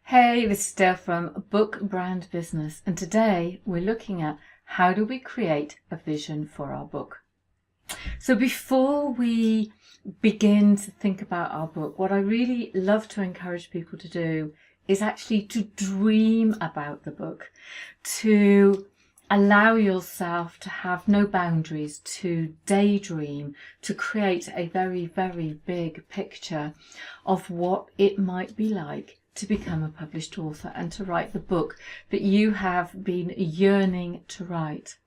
Hey, this is Dale from Book Brand Business, and today we're looking at how do we create a vision for our book. So before we begin to think about our book, what I really love to encourage people to do is actually to dream about the book, to allow yourself to have no boundaries, to daydream, to create a very, very big picture of what it might be like to become a published author and to write the book that you have been yearning to write.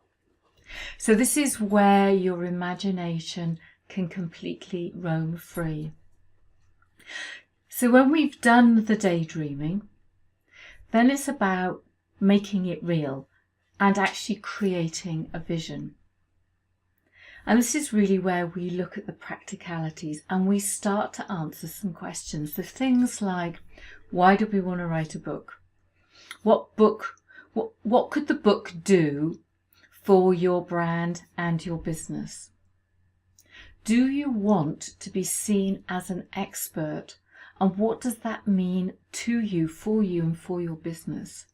So this is where your imagination can completely roam free. So when we've done the daydreaming, then it's about making it real and actually creating a vision. And this is really where we look at the practicalities and we start to answer some questions. So things like, why do we want to write a book? What could the book do for your brand and your business? Do you want to be seen as an expert? And what does that mean to you, and for your business?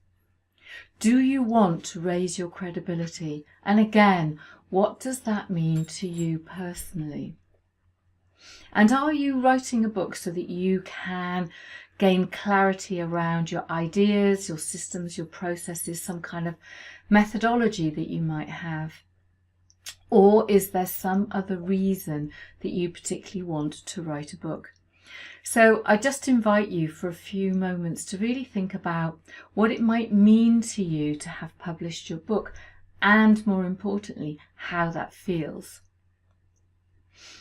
Do you want to raise your credibility? And again, what does that mean to you personally? And are you writing a book so that you can gain clarity around your ideas, your systems, your processes, some kind of methodology that you might have? Or is there some other reason that you particularly want to write a book? So I just invite you for a few moments to really think about what it might mean to you to have published your book, and more importantly, how that feels.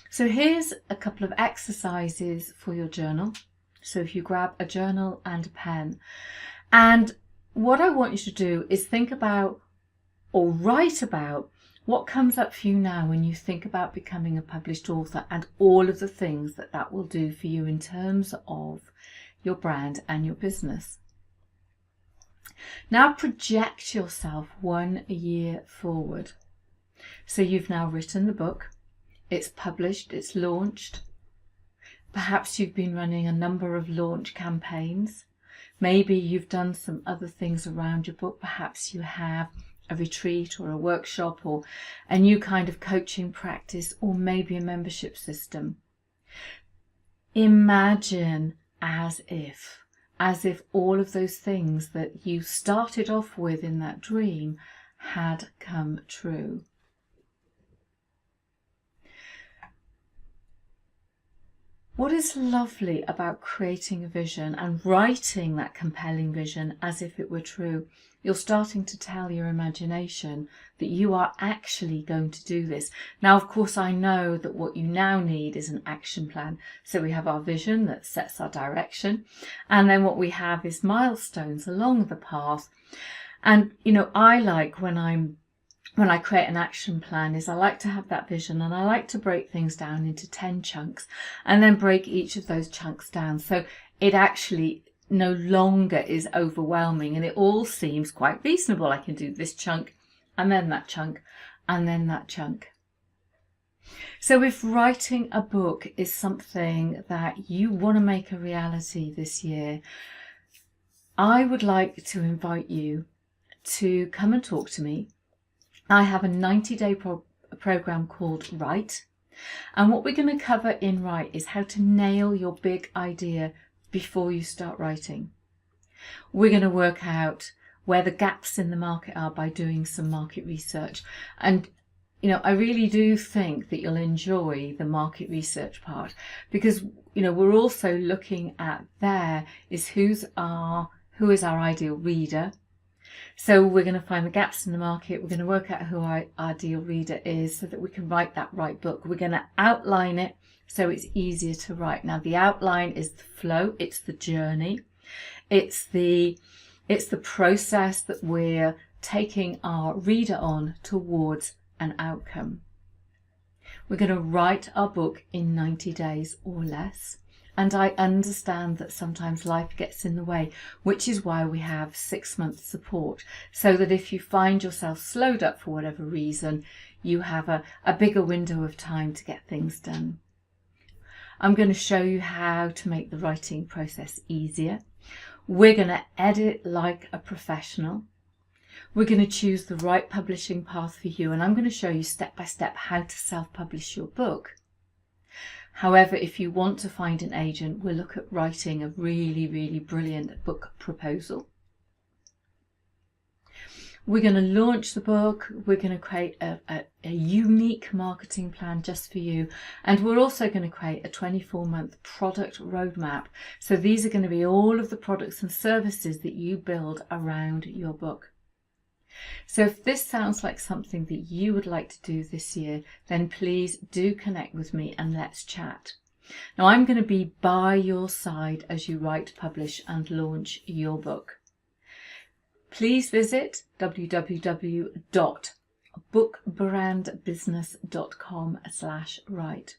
So here's a couple of exercises for your journal. So if you grab a journal and a pen, and what I want you to do is think about or write about what comes up for you now when you think about becoming a published author and all of the things that that will do for you in terms of your brand and your business. Now project yourself 1 year forward. So you've now written the book, it's published, it's launched. Perhaps you've been running a number of launch campaigns. Maybe you've done some other things around your book. Perhaps you have a retreat or a workshop or a new kind of coaching practice, or maybe a membership system. Imagine as if all of those things that you started off with in that dream had come true. What is lovely about creating a vision and writing that compelling vision as if it were true? You're starting to tell your imagination that you are actually going to do this. Now, of course, I know that what you now need is an action plan. So we have our vision that sets our direction. And then what we have is milestones along the path. And, I like when I create an action plan is I like to have that vision, and I like to break things down into 10 chunks and then break each of those chunks down. So it actually no longer is overwhelming and it all seems quite reasonable. I can do this chunk and then that chunk and then that chunk. So if writing a book is something that you want to make a reality this year, I would like to invite you to come and talk to me. I have a 90-day program called Write. And what we're going to cover in Write is how to nail your big idea before you start writing. We're going to work out where the gaps in the market are by doing some market research. And, I really do think that you'll enjoy the market research part, because, we're also looking at who is our ideal reader. So we're going to find the gaps in the market. We're going to work out who our ideal reader is so that we can write that right book. We're going to outline it so it's easier to write. Now, the outline is the flow. It's the journey. It's the process that we're taking our reader on towards an outcome. We're going to write our book in 90 days or less. And I understand that sometimes life gets in the way, which is why we have 6 months support, so that if you find yourself slowed up for whatever reason, you have a bigger window of time to get things done. I'm going to show you how to make the writing process easier. We're going to edit like a professional. We're going to choose the right publishing path for you, and I'm going to show you step by step how to self-publish your book. However, if you want to find an agent, we'll look at writing a really, really brilliant book proposal. We're going to launch the book. We're going to create a unique marketing plan just for you. And we're also going to create a 24-month product roadmap. So these are going to be all of the products and services that you build around your book. So if this sounds like something that you would like to do this year, then please do connect with me and let's chat. Now, I'm going to be by your side as you write, publish and launch your book. Please visit www.bookbrandbusiness.com/write.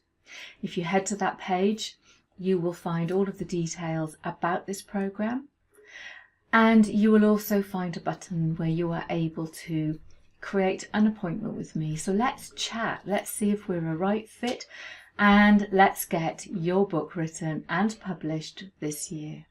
If you head to that page, you will find all of the details about this program, and you will also find a button where you are able to create an appointment with me. So let's chat, let's see if we're a right fit, and let's get your book written and published this year.